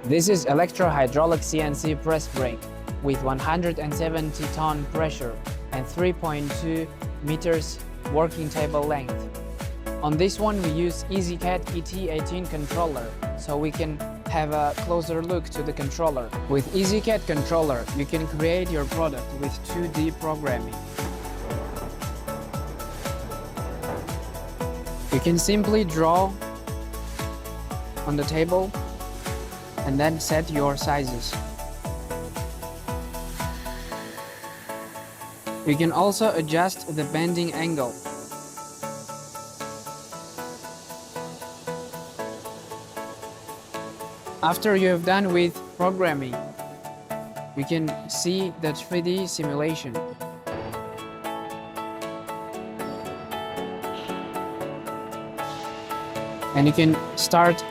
This is electro-hydraulic CNC press brake with 170-ton pressure and 3.2 meters working table length. On this one we use EasyCAD ET18 controller, so we can have a closer look to the controller. With EasyCAD controller, you can create your product with 2D programming. You can simply draw on the table and then set your sizes. You can also adjust the bending angle. After you have done with programming, you can see the 3D simulation. And you can start